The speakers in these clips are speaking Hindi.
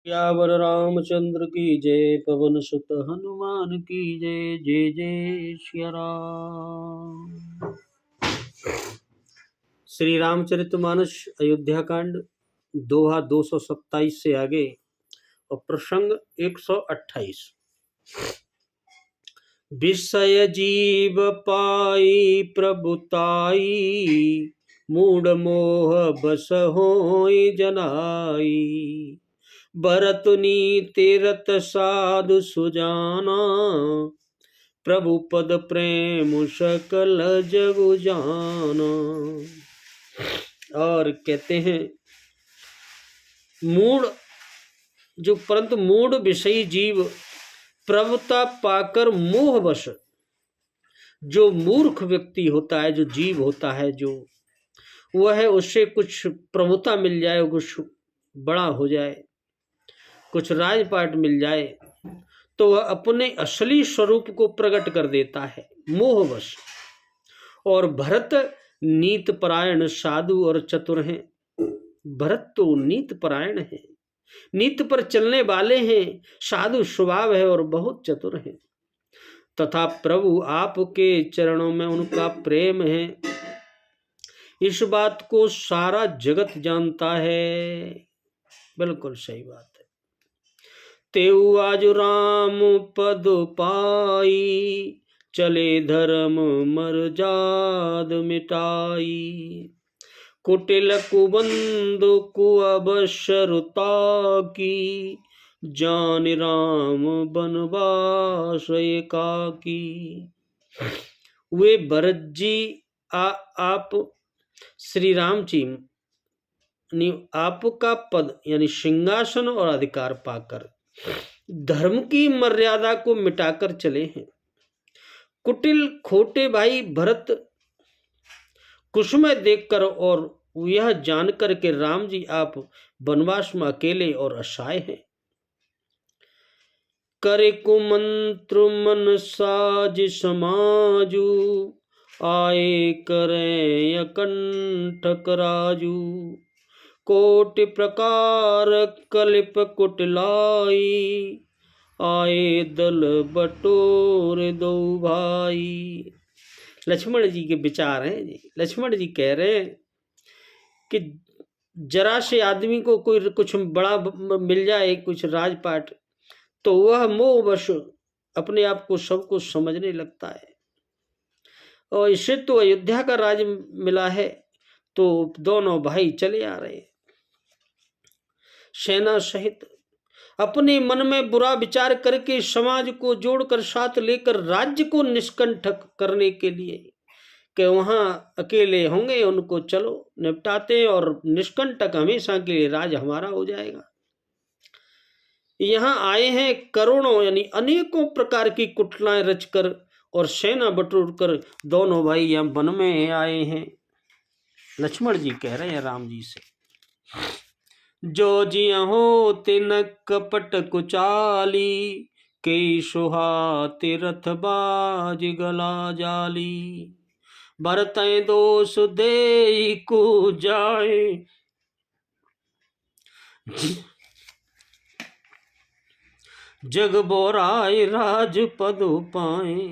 सियावर रामचंद्र की जय। पवन सुत हनुमान की जय। जय जय सिया राम। श्री रामचरितमानस अयोध्या कांड दोहा 227 से आगे और प्रसंग 128। विषय जीव पाई प्रभुताई, मूढ़ मोह बस होई जनाई। भरत नीति रत साधु सुजाना, प्रभु पद प्रेम सकल जग जाना। और कहते हैं मूढ़ जो परंतु मूढ़ विषयी जीव प्रभुता पाकर मोहवश, जो मूर्ख व्यक्ति होता है, जो जीव होता है, जो वह उससे कुछ प्रभुता मिल जाए, कुछ बड़ा हो जाए, कुछ राजपाट मिल जाए, तो वह अपने असली स्वरूप को प्रकट कर देता है मोहवश। और भरत नीत परायण साधु और चतुर हैं। भरत तो नीत परायण है, नीत पर चलने वाले हैं, साधु स्वभाव है और बहुत चतुर हैं। तथा प्रभु आपके चरणों में उनका प्रेम है, इस बात को सारा जगत जानता है। बिल्कुल सही बात है। तेऊ आज राम पद पाई, चले धर्म मर्याद मिटाई। कुटिल कुबंध कुअबशरुता की, जान राम बनवास एकाकी। वे भरत जी आप श्री राम जी आपका पद यानी सिंहासन और अधिकार पाकर धर्म की मर्यादा को मिटाकर चले हैं। कुटिल खोटे भाई भरत कुसुमय देखकर और यह जानकर के राम जी आप वनवास में अकेले और असहाय हैं। करे कुमंत्र मन साज समाजू, आए करें अकंठक राजू। कोटि प्रकार कलिप कुटलाई, आए दल बटोर दो भाई। लक्ष्मण जी के विचार हैं जी। लक्ष्मण जी कह रहे हैं कि जरा से आदमी को कोई कुछ बड़ा मिल जाए, कुछ राजपाट, तो वह मोहवश अपने आप को सब कुछ समझने लगता है। और इससे तो अयोध्या का राज मिला है, तो दोनों भाई चले आ रहे हैं सेना सहित। अपने मन में बुरा विचार करके समाज को जोड़कर साथ लेकर राज्य को निष्कंठक करने के लिए कि वहां अकेले होंगे, उनको चलो निपटाते और निष्कंटक हमेशा के लिए राज हमारा हो जाएगा। यहाँ आए हैं करोड़ों यानी अनेकों प्रकार की कुटलाएं रचकर और सेना बटोर कर दोनों भाई यहाँ वन में आए हैं। लक्ष्मण जी कह रहे हैं राम जी से, जो जिया हो तिन कपट कुचाली, के सुहाते रथ बाज गला जाली। भरत दोष दे को जाए, जग बोराय राज पद पाए।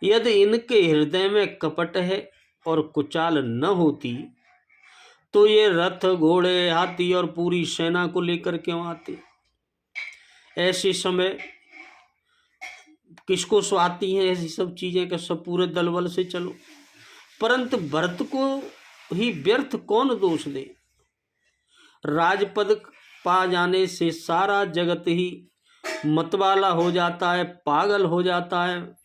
यदि इनके हृदय में कपट है और कुचाल न होती, तो ये रथ घोड़े हाथी और पूरी सेना को लेकर क्यों आते। ऐसे समय किसको स्वाती हैं ऐसी सब चीजें कि सब पूरे दल बल से चलो, परंतु भरत को ही व्यर्थ कौन दोष दे। राजपद पा जाने से सारा जगत ही मतवाला हो जाता है, पागल हो जाता है।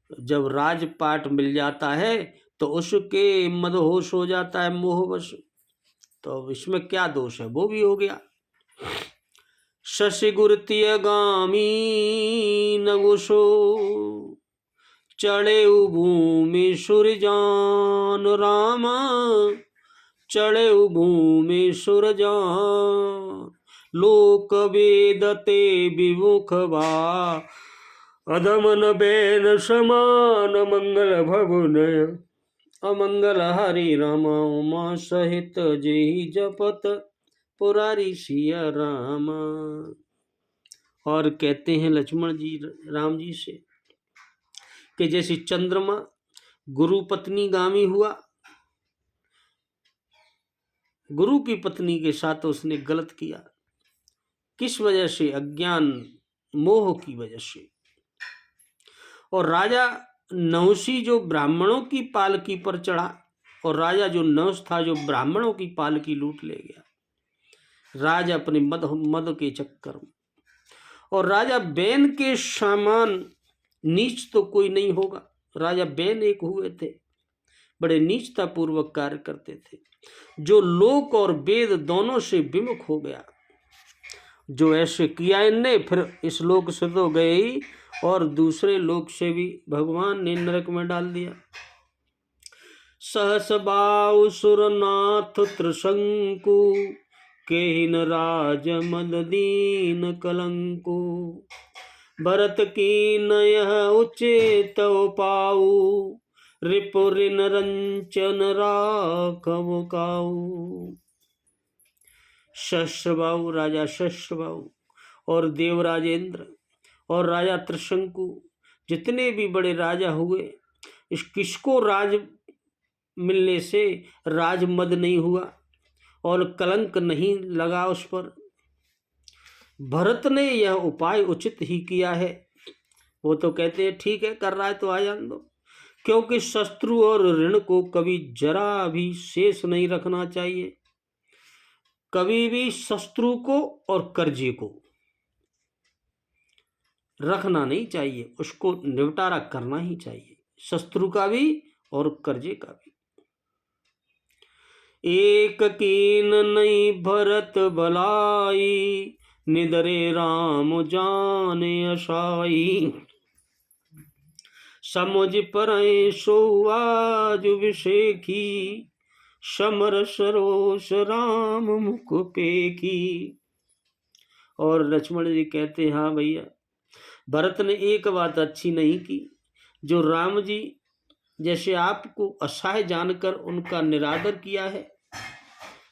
जब राजपाट मिल जाता है तो उसके मदहोश हो जाता है मोहवश। तो इसमें क्या दोष है, वो भी हो गया। शशि गुरतीय गामी नगुसो, चढ़े भूमि सुरजान रामा। चढ़े भूमि सुरजान, लोक वेदते विमुख भा। अधमन बैन समान मंगल भवन, अमंगल हरि रामा उमा सहित जेहि जपत। पुरारी सिया रामा। और कहते हैं लक्ष्मण जी राम जी से कि जैसे चंद्रमा गुरु पत्नी गामी हुआ, गुरु की पत्नी के साथ उसने गलत किया, किस वजह से? अज्ञान मोह की वजह से। और राजा नहुसी जो ब्राह्मणों की पालकी पर चढ़ा, और राजा जो नहुस था जो ब्राह्मणों की पालकी लूट ले गया, राजा अपने मद के चक्कर में। और राजा बैन के समान नीच तो कोई नहीं होगा। राजा बैन एक हुए थे, बड़े नीचता पूर्वक कार्य करते थे, जो लोक और वेद दोनों से विमुख हो गया। जो ऐसे किया इनने, फिर इस लोक से तो गए ही, और दूसरे लोक से भी भगवान ने नरक में डाल दिया। सहस बाउ सुरनाथ त्रिशंकु, केहिन राज मद दीन कलंकु। भरत की नयह उचित पाऊ, रिपुरिन रंचन राघव काऊ। शस्त्रबाहु राजा शस्त्रबाहु और देवराजेंद्र और राजा त्रिशंकु, जितने भी बड़े राजा हुए, इस किसको राज मिलने से राजमद नहीं हुआ और कलंक नहीं लगा उस पर। भरत ने यह उपाय उचित ही किया है। वो तो कहते हैं ठीक है, कर रहा है तो आ जान दो, क्योंकि शत्रु और ऋण को कभी जरा भी शेष नहीं रखना चाहिए। कभी भी शत्रु को और कर्जे को रखना नहीं चाहिए, उसको निपटारा करना ही चाहिए, शत्रु का भी और कर्जे का भी। एक कीन नहीं भरत भलाई, निदरे राम जाने असाई। समुझ परय सो आज विषेखी, समर सरोस राम मुख पेखी। और लक्ष्मण जी कहते हैं हाँ भैया, भरत ने एक बात अच्छी नहीं की, जो राम जी जैसे आपको असहाय जानकर उनका निरादर किया है,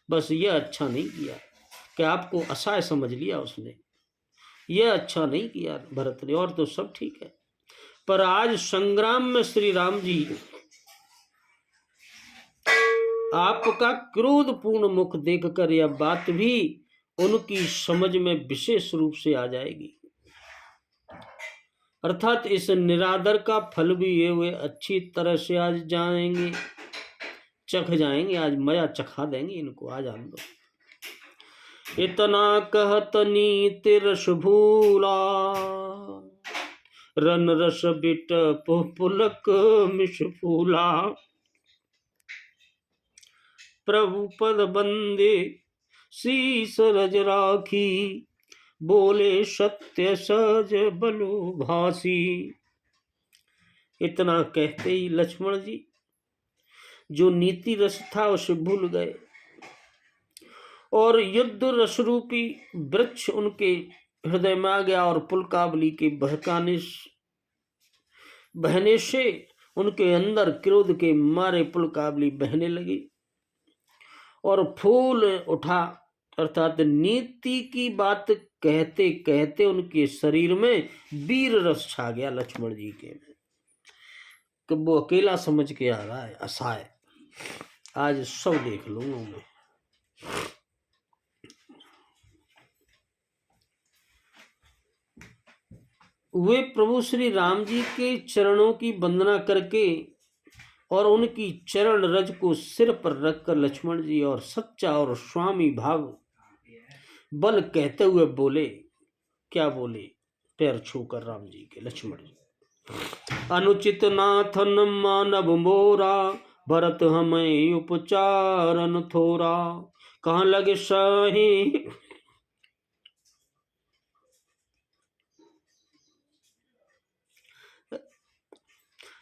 बस यह अच्छा नहीं किया कि आपको असहाय समझ लिया उसने, यह अच्छा नहीं किया भरत ने। और तो सब ठीक है, पर आज संग्राम में श्री राम जी आपका क्रोधपूर्ण मुख देखकर यह बात भी उनकी समझ में विशेष रूप से आ जाएगी। अर्थात इस निरादर का फल भी ये हुए अच्छी तरह से आज जाएंगे, चख जाएंगे, आज मजा चखा देंगे इनको, आज हम लोग। इतना कहत नीति रस भूला, रन रस बिट पुलक मिश फूला। प्रभु पद बंदे शीस रज राखी, बोले सत्य सज बलु भासी। इतना कहते ही लक्ष्मण जी जो नीति रस था उसे भूल गए, और युद्ध रस रूपी वृक्ष उनके हृदय में आ गया, और पुलकावली के बहने से उनके अंदर क्रोध के मारे पुलकावली बहने लगी, और फूल उठा। अर्थात नीति की बात कहते कहते उनके शरीर में वीर रस छा गया लक्ष्मण जी के, कि वो अकेला समझ के आ रहा है असहाय, आज सब देख लूंगा मैं। वे प्रभु श्री राम जी के चरणों की वंदना करके और उनकी चरण रज को सिर पर रखकर लक्ष्मण जी और सच्चा और स्वामी भाव बल कहते हुए बोले। क्या बोले? पैर छूकर राम जी के लक्ष्मण जी, अनुचित नाथन मानव मोरा, भरत हमें उपचारन थोरा। कहाँ लगे सही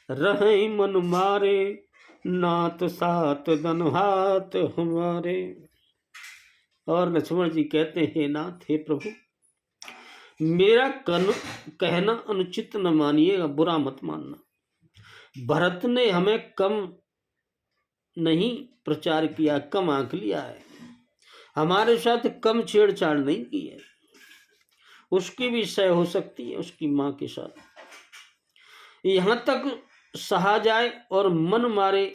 रहे मन मारे, नाथ सात धन हाथ हमारे। और लक्ष्मण जी कहते हैं नाथ हे प्रभु, मेरा कहना अनुचित न मानिएगा, बुरा मत मानना। भरत ने हमें कम नहीं प्रचार किया, कम आंक लिया है। हमारे साथ कम छेड़छाड़ नहीं की है। उसकी भी सह हो सकती है उसकी माँ के साथ, यहाँ तक सहा जाए और मन मारे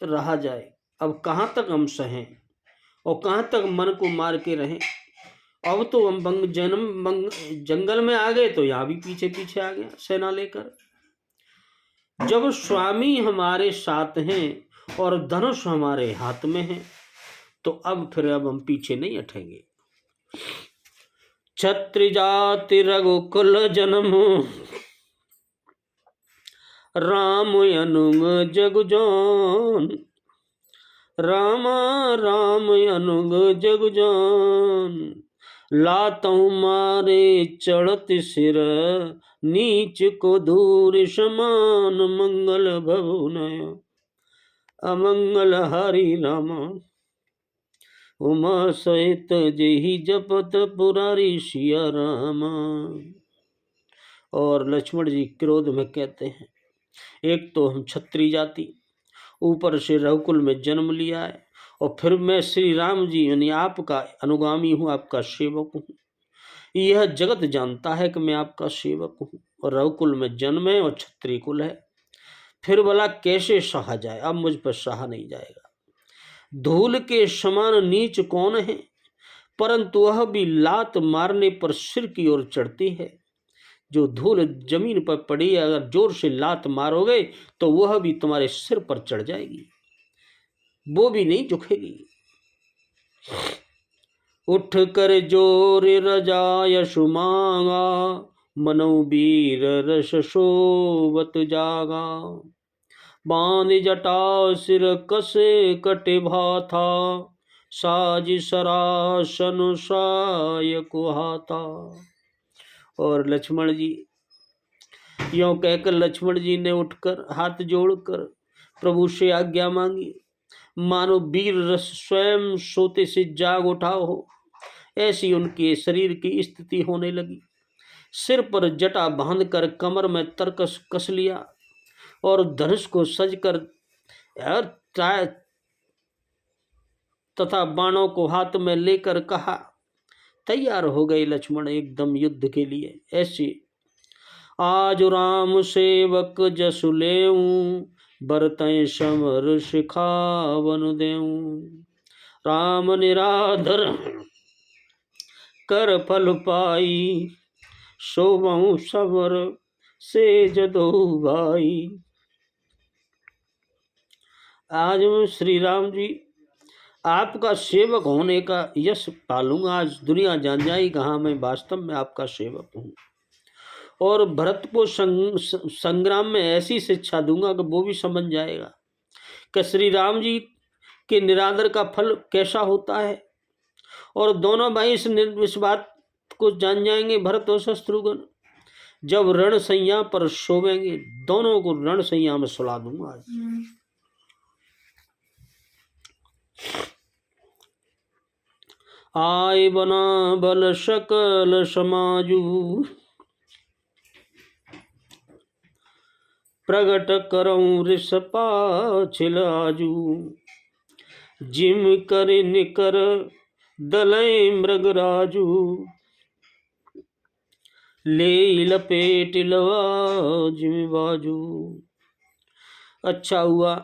रहा जाए। अब कहाँ तक हम सहें और कहाँ तक मन को मार के रहें। अब तो हम जंगल में आ गए तो यहाँ भी पीछे पीछे आ गया सेना लेकर। जब स्वामी हमारे साथ हैं और धनुष हमारे हाथ में है तो अब हम पीछे नहीं हटेंगे। क्षत्रिय जाति रघुकुल जन्म, राम अनुग जग जान। राम राम अनुग जग जान, लातहु मारे चढ़त सिर, नीच को दूर समान। मंगल भवन अमंगल हरि रामा, उमा सहित जेहि जपत पुरारी सिया रामा। और लक्ष्मण जी क्रोध में कहते हैं, एक तो हम क्षत्रिय जाति, ऊपर से रघुकुल में जन्म लिया है, और फिर मैं श्री राम जी यानी आपका अनुगामी हूँ, आपका सेवक हूँ। यह जगत जानता है कि मैं आपका सेवक हूँ, और रघुकुल में जन्म है और क्षत्रिय कुल है। फिर भला कैसे सहा जाए? अब मुझ पर सहा नहीं जाएगा। धूल के समान नीच कौन है, परंतु वह भी लात मारने पर सिर की ओर चढ़ती है। जो धूल जमीन पर पड़ी है, अगर जोर से लात मारोगे तो वह भी तुम्हारे सिर पर चढ़ जाएगी, वो भी नहीं झुकेगी। उठ कर जोर रजायशु मांगा, मनो वीर रस शोभत जागा। बांध जटा सिर कसे कटे भाथा, साज सरासन साय कुहाता। और लक्ष्मण जी यों कहकर लक्ष्मण जी ने उठकर हाथ जोड़कर प्रभु से आज्ञा मांगी, मानो वीर रस स्वयं सोते से जाग उठा हो, ऐसी उनके शरीर की स्थिति होने लगी। सिर पर जटा बांधकर कमर में तरकस कस लिया और धनुष को सजकर तथा बाणों को हाथ में लेकर कहा, तैयार हो गए लक्ष्मण एकदम युद्ध के लिए। ऐसे आज राम सेवक जसु लेऊं, बरतय समर सिखावन देऊं। राम निराधर कर फल पाई, शोभऊं समर से जदो भाई। आज मैं श्री राम जी आपका सेवक होने का यश पालूंगा। आज दुनिया जान जाएगी हाँ मैं वास्तव में आपका सेवक हूँ। और भरत को संग्राम में ऐसी शिक्षा दूंगा कि वो भी समझ जाएगा कि श्री राम जी के निरादर का फल कैसा होता है। और दोनों भाई इस बात को जान जाएंगे, भरत और शत्रुघ्न, जब रण सैया पर सोवेंगे। दोनों को रण सैया में सुला दूंगा आज। आय बना बल सकल समाजू, प्रगट करऊं रिस पाछिल आजू। जिम कर निकर दलय मृगराजू, ले लपेट लवा जिम बाजू। अच्छा हुआ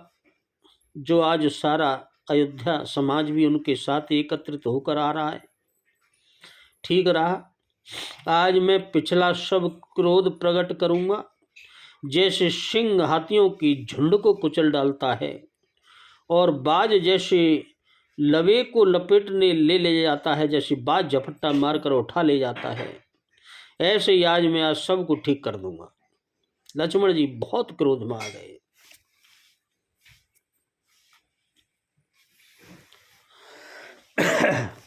जो आज सारा अयोध्या समाज भी उनके साथ एकत्रित होकर आ रहा है। ठीक रहा। आज मैं पिछला सब क्रोध प्रकट करूंगा। जैसे सिंह हाथियों की झुंड को कुचल डालता है और बाज जैसे लवे को लपेटने ले जाता है, जैसे बाज झपट्टा मारकर उठा ले जाता है, ऐसे ही आज मैं आज सबको ठीक कर दूंगा। लक्ष्मण जी बहुत क्रोध में आ गए।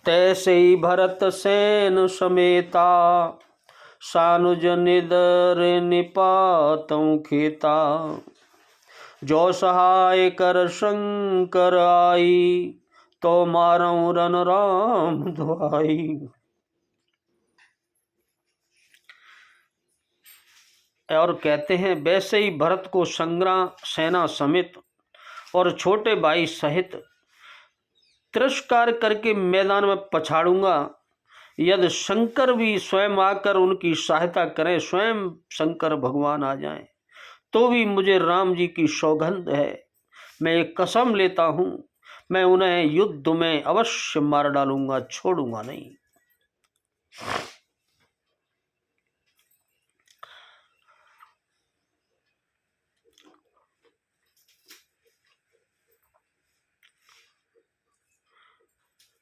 तैसे ही भरत सैन समेता, सानुज निदर निपातों खेता। जो सहाय कर शंकर आई, तो मारऊं रन राम दुआई। और कहते हैं वैसे ही भरत को संग्राम सेना समेत और छोटे भाई सहित तिरस्कार करके मैदान में पछाड़ूंगा। यदि शंकर भी स्वयं आकर उनकी सहायता करें, स्वयं शंकर भगवान आ जाएं, तो भी मुझे राम जी की सौगंध है, मैं एक कसम लेता हूं, मैं उन्हें युद्ध में अवश्य मार डालूंगा, छोड़ूंगा नहीं।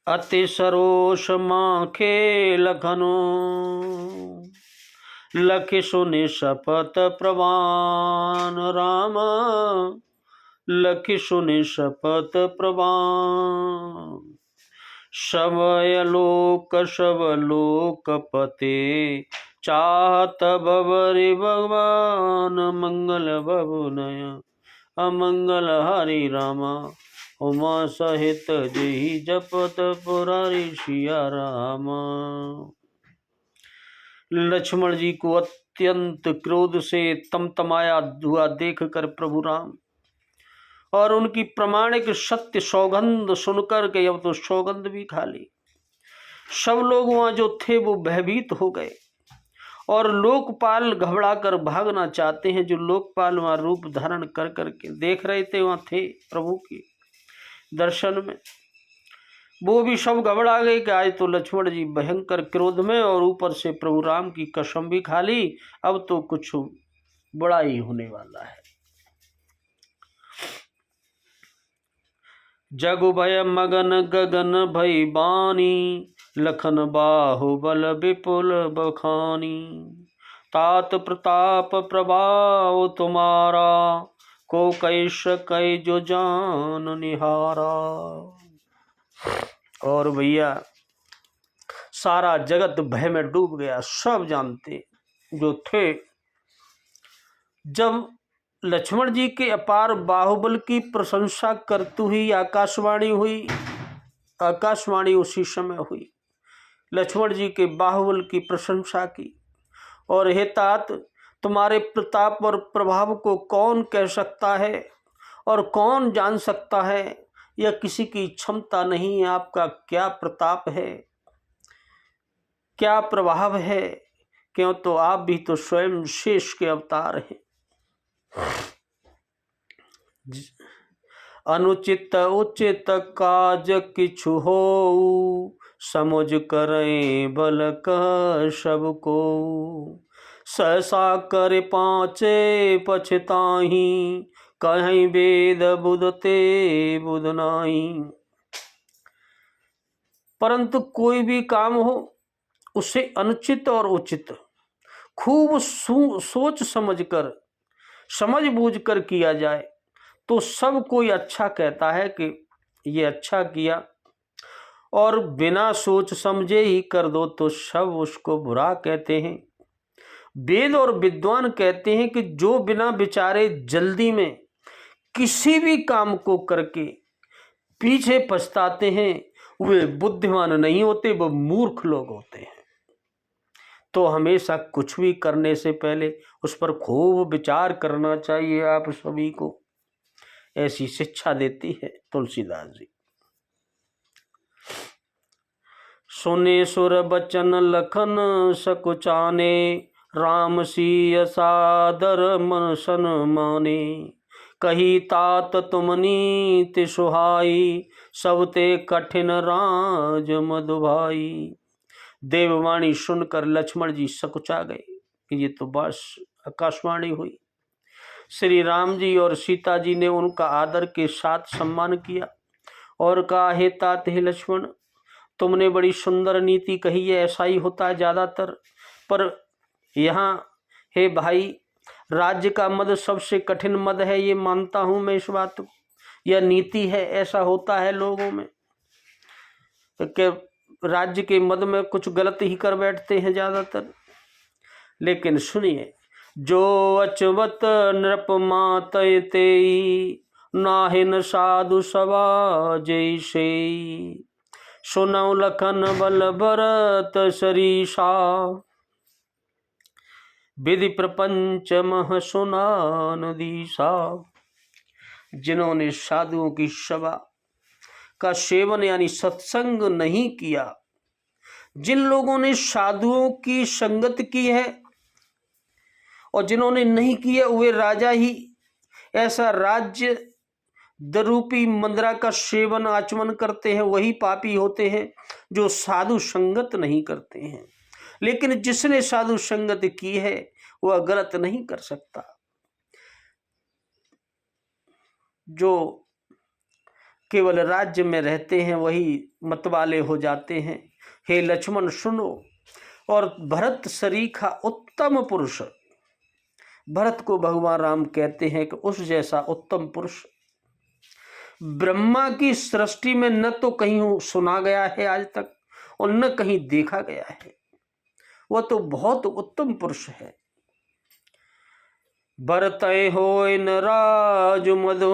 अति सरोष माखे लखनो, लख सुनि शपथ प्रवान राम, लख सुनि शपथ प्रवान। सब लोक पते, चाहत बबरि भगवान, मंगल बबु नय अमंगल हरि रामा, उमा सहित जही जपत पुरारी सिया रामा। लक्ष्मण जी को अत्यंत क्रोध से तमतमाया हुआ देखकर प्रभु राम और उनकी प्रमाणिक सत्य सौगंध सुनकर के अब तो सौगंध भी खा ली। सब लोग वहां जो थे वो भयभीत हो गए और लोकपाल घबरा कर भागना चाहते हैं। जो लोकपाल वहां रूप धारण कर करके देख रहे थे, वहां थे प्रभु के दर्शन में, वो भी सब घबरा गए कि आज तो लक्ष्मण जी भयंकर क्रोध में, और ऊपर से प्रभु राम की कसम भी खा ली, अब तो कुछ बड़ा ही होने वाला है। जगु भय मगन गगन भई बानी, लखन बाहुबल विपुल बखानी। तात प्रताप प्रभाव तुम्हारा, को कैश कै जो जान निहारा। और भैया सारा जगत भय में डूब गया। सब जानते जो थे, जब लक्ष्मण जी के अपार बाहुबल की प्रशंसा करती हुई आकाशवाणी हुई, आकाशवाणी उसी समय हुई, लक्ष्मण जी के बाहुबल की प्रशंसा की। और हे तात, तुम्हारे प्रताप और प्रभाव को कौन कह सकता है और कौन जान सकता है, यह किसी की क्षमता नहीं है। आपका क्या प्रताप है, क्या प्रभाव है, क्यों तो आप भी तो स्वयं शेष के अवतार हैं। अनुचित उचित काज किछु हो, समझ करें बल कह सबको। सहसा कर पाँचे पछताही, कहीं वेद बुधते बुध नाही। परंतु कोई भी काम हो उसे अनुचित और उचित खूब सोच समझकर समझ बूझ कर किया जाए तो सब कोई अच्छा कहता है कि ये अच्छा किया, और बिना सोच समझे ही कर दो तो सब उसको बुरा कहते हैं। वेद और विद्वान कहते हैं कि जो बिना विचारे जल्दी में किसी भी काम को करके पीछे पछताते हैं, वे बुद्धिमान नहीं होते, वो मूर्ख लोग होते हैं। तो हमेशा कुछ भी करने से पहले उस पर खूब विचार करना चाहिए। आप सभी को ऐसी शिक्षा देती है तुलसीदास जी। सुने सुर बचन लखन सकुचाने, राम सिय सादर मन सन माने। कही तात तुम नीति सुहाई, सबते कठिन राज मधुभाई। देववाणी सुनकर लक्ष्मण जी सकुचा गए कि ये तो बस आकाशवाणी हुई। श्री राम जी और सीता जी ने उनका आदर के साथ सम्मान किया और कहा, हे तात, हे लक्ष्मण, तुमने बड़ी सुंदर नीति कही है। ऐसा ही होता है ज़्यादातर, पर यहाँ हे भाई, राज्य का मद सबसे कठिन मद है, ये मानता हूँ मैं इस बात को। यह नीति है, ऐसा होता है लोगों में कि राज्य के मद में कुछ गलत ही कर बैठते हैं ज़्यादातर। लेकिन सुनिए, जो अचवत नृप मातय तेई, नाहिन साधु सभा जैसे। सुनौ लखन बल भरत सरीसा, विधि प्रपंच मह सुनान दीसा। जिन्होंने साधुओं की सभा का सेवन यानी सत्संग नहीं किया, जिन लोगों ने साधुओं की संगत की है और जिन्होंने नहीं किया वे राजा ही ऐसा राज्य दरूपी मंद्रा का सेवन आचमन करते हैं, वही पापी होते हैं जो साधु संगत नहीं करते हैं। लेकिन जिसने साधु संगत की है वह गलत नहीं कर सकता। जो केवल राज्य में रहते हैं वही मतवाले हो जाते हैं। हे लक्ष्मण सुनो, और भरत सरीखा उत्तम पुरुष, भरत को भगवान राम कहते हैं कि उस जैसा उत्तम पुरुष ब्रह्मा की सृष्टि में न तो कहीं सुना गया है आज तक और न कहीं देखा गया है। वह तो बहुत उत्तम पुरुष है। भरतय होय न राजु मधु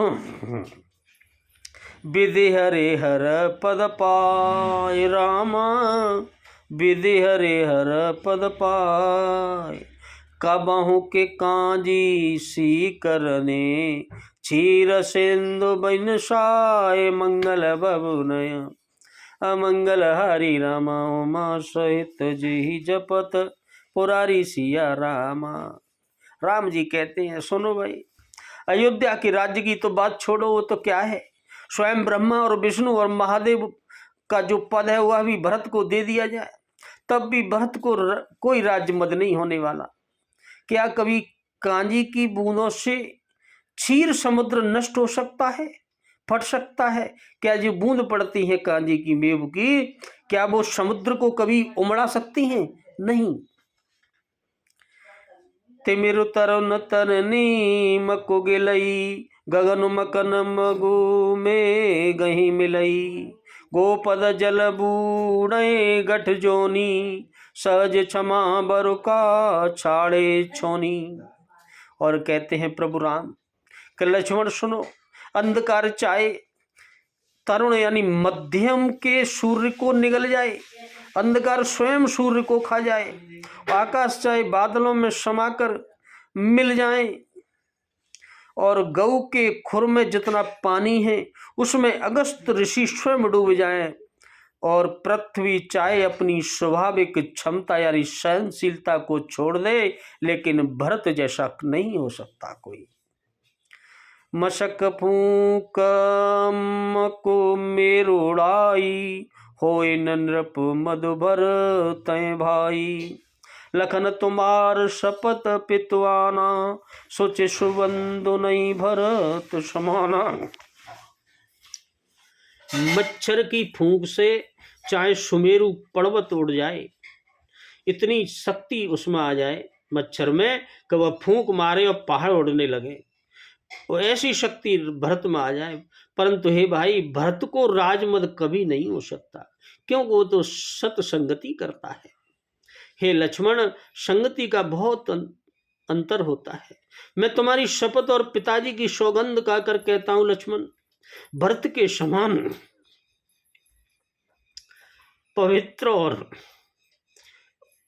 विधि हरे हर पद पाय, रामा विधि हरे हर पद पाय। कबहु के कांजी सी करने क्षीर सिंधु बन साय, मंगल बबुनय अमंगल हरि रामा उमा सहित जी जपत पुरारी सिया रामा। राम जी कहते हैं सुनो भाई, अयोध्या के राज्य की तो बात छोड़ो, वो तो क्या है, स्वयं ब्रह्मा और विष्णु और महादेव का जो पद है वह भी भरत को दे दिया जाए, तब भी भरत को कोई राज्य मद नहीं होने वाला। क्या कभी कांजी की बूंदों से क्षीर समुद्र नष्ट हो सकता है, फट सकता है? क्या जो बूंद पड़ती है कांजी की मेव की, क्या वो समुद्र को कभी उमड़ा सकती हैं? नहीं। तिमिरु तरन तरनी मको गिलई, गगन मकन मगु में गही मिलई। गोपद जल बूढ़े गठ जोनी, सहज क्षमा बरु का छाड़े छोनी। और कहते हैं प्रभु राम कि लक्ष्मण सुनो, अंधकार चाहे तरुण यानी मध्यम के सूर्य को निगल जाए, अंधकार स्वयं सूर्य को खा जाए, आकाश चाहे बादलों में समाकर मिल जाए, और गऊ के खुर में जितना पानी है उसमें अगस्त ऋषि स्वयं डूब जाए, और पृथ्वी चाहे अपनी स्वाभाविक क्षमता यानी सहनशीलता को छोड़ दे, लेकिन भरत जैसा नहीं हो सकता कोई। मशक फूक को मेरुड़ाई, होए नृप मधुबर तय भाई। लखन तुम्हार शपथ पितवाना, सोचे सुबंधु नहीं भरत समाना। मच्छर की फूंक से चाहे सुमेरु पर्वत उड़ जाए, इतनी शक्ति उसमें आ जाए मच्छर में कि वह फूंक मारे और पहाड़ उड़ने लगे, वो ऐसी शक्ति भरत में आ जाए। परंतु हे भाई, भरत को राजमद कभी नहीं हो सकता, क्योंकि वो तो सत्संगति करता है। हे लक्ष्मण, संगति का बहुत अंतर होता है। मैं तुम्हारी शपथ और पिताजी की सौगंध खाकर कहता हूं लक्ष्मण, भरत के समान पवित्र और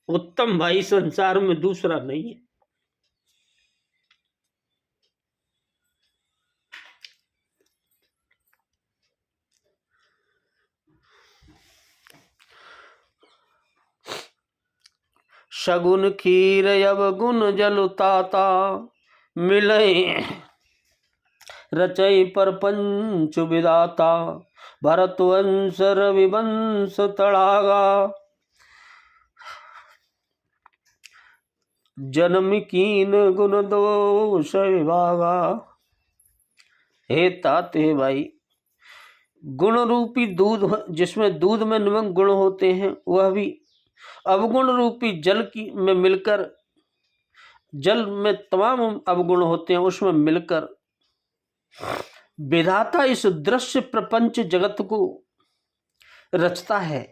उत्तम भाई संसार में दूसरा नहीं है। सगुन खीर अवगुण जल ताता, मिलय रचय पर पंच विदाता। भरत वंश रविवंश तड़ागा, जन्म कीन गुण दोष विभागा। हे तात, हे भाई, गुण रूपी दूध, जिसमें दूध में निमक गुण होते हैं, वह भी अवगुण रूपी जल की में मिलकर, जल में तमाम अवगुण होते हैं, उसमें मिलकर विधाता इस दृश्य प्रपंच जगत को रचता है।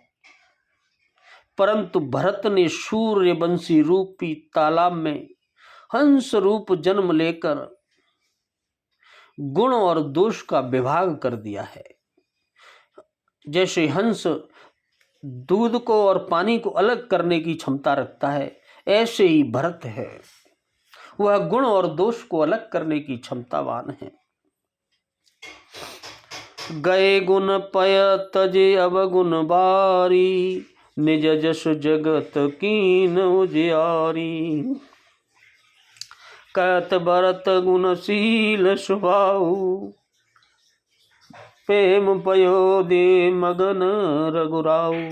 परंतु भरत ने सूर्यवंशी रूपी तालाब में हंस रूप जन्म लेकर गुण और दोष का विभाग कर दिया है। जैसे हंस दूध को और पानी को अलग करने की क्षमता रखता है, ऐसे ही भरत है, वह गुण और दोष को अलग करने की क्षमतावान है। गए गुण पय तजे अवगुण बारी, निज जस जगत कीन उजियारी। कहत भरत गुणशील स्वभाव, प्रेम पयो दे मगन रघुराऊ।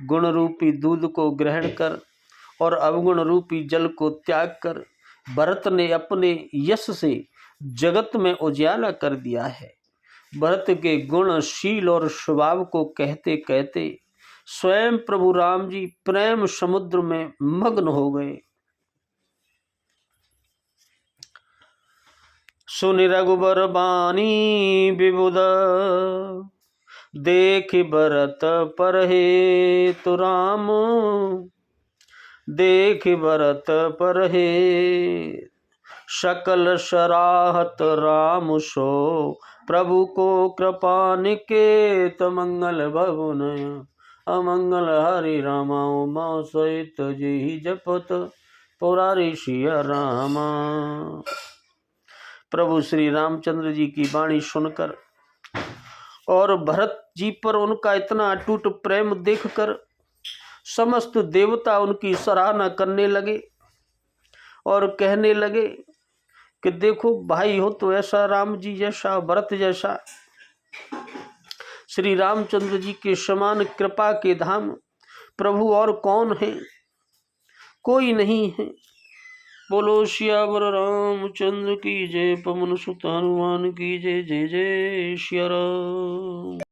गुण रूपी दूध को ग्रहण कर और अवगुण रूपी जल को त्याग कर भरत ने अपने यश से जगत में उजाला कर दिया है। भरत के गुणशील और स्वभाव को कहते कहते स्वयं प्रभु राम जी प्रेम समुद्र में मग्न हो गए। सुनि रघुबर बानी विबुध, देख भरत परहे तो राम। देख भरत परहे सकल सराहत राम सो, प्रभु को कृपा निकेत मंगल भवन। अमंगल हरि रामा उमा सहित जी जपत, पुरारी सिया रामा। प्रभु श्री रामचंद्र जी की वाणी सुनकर और भरत जी पर उनका इतना अटूट प्रेम देखकर समस्त देवता उनकी सराहना करने लगे और कहने लगे कि देखो भाई हो तो ऐसा राम जी जैसा, भरत जैसा, श्री रामचंद्र जी के समान कृपा के धाम प्रभु और कौन है, कोई नहीं है। बोलो सियावर रामचंद्र की जय, पवन सुत हनुमान की जय। जय जय सिया राम।